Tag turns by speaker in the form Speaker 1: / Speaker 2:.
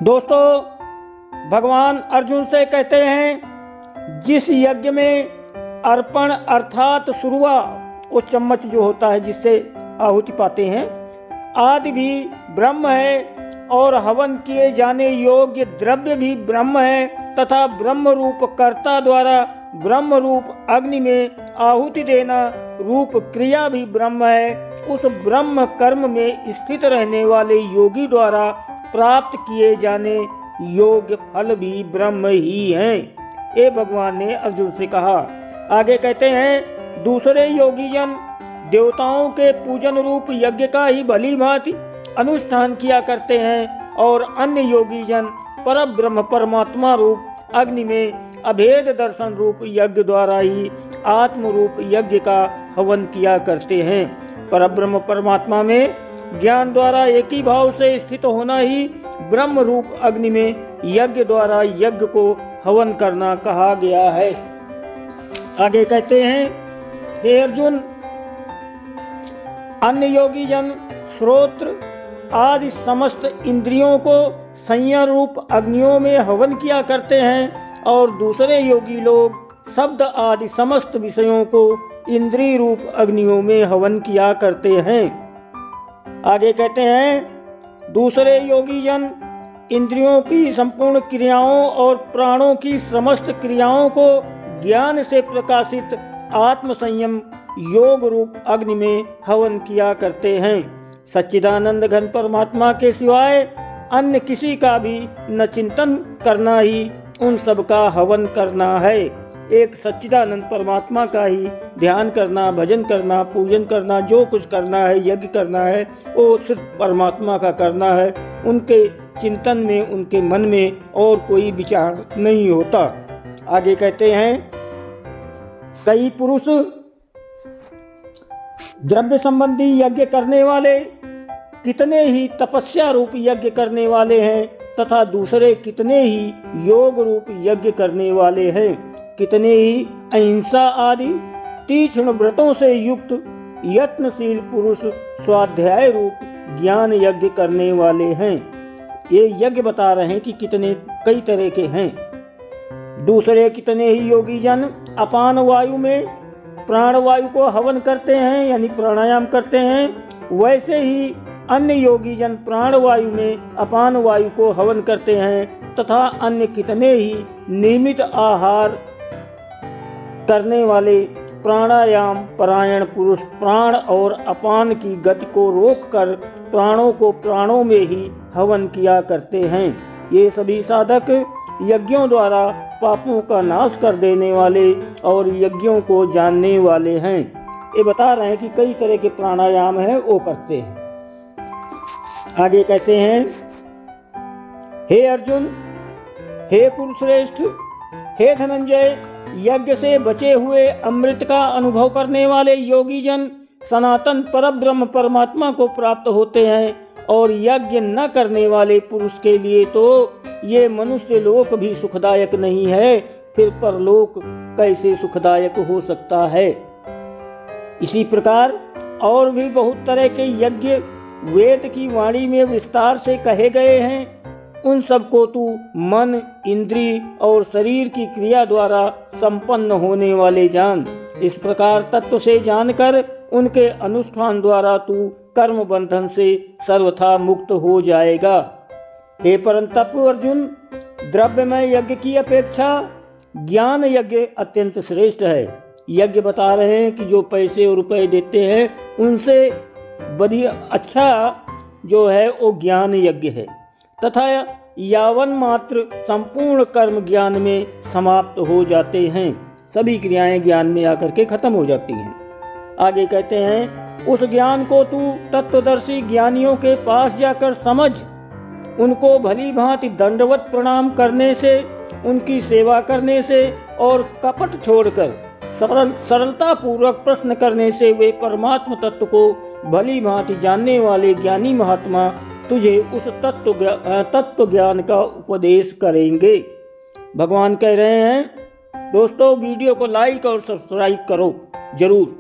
Speaker 1: दोस्तों, भगवान अर्जुन से कहते हैं, जिस यज्ञ में अर्पण अर्थात सुरुआ, वो चम्मच जो होता है जिससे आहुति पाते हैं, आदि भी ब्रह्म है और हवन किए जाने योग्य द्रव्य भी ब्रह्म है तथा ब्रह्म रूप कर्ता द्वारा ब्रह्म रूप अग्नि में आहुति देना रूप क्रिया भी ब्रह्म है। उस ब्रह्म कर्म में स्थित रहने वाले योगी द्वारा प्राप्त किए जाने योग्य फल भी ब्रह्म ही हैं। ये भगवान ने अर्जुन से कहा। आगे कहते हैं, दूसरे योगी जन देवताओं के पूजन रूप यज्ञ का ही भली भांति अनुष्ठान किया करते हैं और अन्य योगी जन पर ब्रह्म परमात्मा रूप अग्नि में अभेद दर्शन रूप यज्ञ द्वारा ही आत्म रूप यज्ञ का हवन किया करते हैं। पर ब्रह्म परमात्मा में ज्ञान द्वारा एक ही भाव से स्थित होना ही ब्रह्म रूप अग्नि में यज्ञ द्वारा यज्ञ को हवन करना कहा गया है। आगे कहते हैं, हे अर्जुन, अन्य योगी जन श्रोत्र आदि समस्त इंद्रियों को संयम रूप अग्नियों में हवन किया करते हैं और दूसरे योगी लोग शब्द आदि समस्त विषयों को इंद्रिय रूप अग्नियों में हवन किया करते हैं। आगे कहते हैं, दूसरे योगी जन इंद्रियों की संपूर्ण क्रियाओं और प्राणों की समस्त क्रियाओं को ज्ञान से प्रकाशित आत्म संयम योग रूप अग्नि में हवन किया करते हैं। सच्चिदानंद घन परमात्मा के सिवाय अन्य किसी का भी न चिंतन करना ही उन सब का हवन करना है। एक सच्चिदानंद परमात्मा का ही ध्यान करना, भजन करना, पूजन करना, जो कुछ करना है, यज्ञ करना है, वो सिर्फ परमात्मा का करना है। उनके चिंतन में, उनके मन में और कोई विचार नहीं होता। आगे कहते हैं, कई पुरुष द्रव्य संबंधी यज्ञ करने वाले कितने ही तपस्या रूप यज्ञ करने वाले हैं तथा दूसरे कितने ही योग रूप यज्ञ करने वाले हैं। कितने ही अहिंसा आदि तीक्ष्ण व्रतों से युक्त यत्नशील पुरुष स्वाध्याय रूप ज्ञान यज्ञ करने वाले हैं। ये यज्ञ बता रहे हैं कि कितने कई तरह के हैं। दूसरे कितने ही योगी जन अपान वायु में प्राण वायु को हवन करते हैं, यानी प्राणायाम करते हैं। वैसे ही अन्य योगी जन प्राण वायु में अपान वायु को हवन करते हैं तथा अन्य कितने ही नियमित आहार करने वाले प्राणायाम परायण पुरुष प्राण और अपान की गति को रोककर प्राणों को प्राणों में ही हवन किया करते हैं। ये सभी साधक यज्ञों द्वारा पापों का नाश कर देने वाले और यज्ञों को जानने वाले हैं। ये बता रहे हैं कि कई तरह के प्राणायाम हैं, वो करते हैं। आगे कहते हैं, हे अर्जुन, हे कुरुश्रेष्ठ, हे धनंजय, यज्ञ से बचे हुए अमृत का अनुभव करने वाले योगी जन सनातन परब्रह्म परमात्मा को प्राप्त होते हैं और यज्ञ न करने वाले पुरुष के लिए तो ये मनुष्य लोक भी सुखदायक नहीं है, फिर परलोक कैसे सुखदायक हो सकता है। इसी प्रकार और भी बहुत तरह के यज्ञ वेद की वाणी में विस्तार से कहे गए हैं। उन सबको तू मन, इंद्रिय और शरीर की क्रिया द्वारा संपन्न होने वाले जान। इस प्रकार तत्व से जानकर उनके अनुष्ठान द्वारा तू कर्म बंधन से सर्वथा मुक्त हो जाएगा। हे परंतप अर्जुन, द्रव्यमय यज्ञ की अपेक्षा ज्ञान यज्ञ अत्यंत श्रेष्ठ है। यज्ञ बता रहे हैं कि जो पैसे और रुपए देते हैं उनसे बढ़िया अच्छा जो है वो ज्ञान यज्ञ है तथा यावन मात्र संपूर्ण कर्म ज्ञान में समाप्त हो जाते हैं। सभी क्रियाएं ज्ञान में आकर के खत्म हो जाती हैं। आगे कहते हैं, उस ज्ञान को तू तत्वदर्शी ज्ञानियों के पास जाकर समझ। उनको भली भांति दंडवत प्रणाम करने से, उनकी सेवा करने से और कपट छोड़कर सरलता पूर्वक प्रश्न करने से वे परमात्म तत्व को भली भांति जानने वाले ज्ञानी महात्मा तुझे उस तत्व ज्ञान का उपदेश करेंगे। भगवान कह रहे हैं, दोस्तों वीडियो को लाइक और सब्सक्राइब करो जरूर।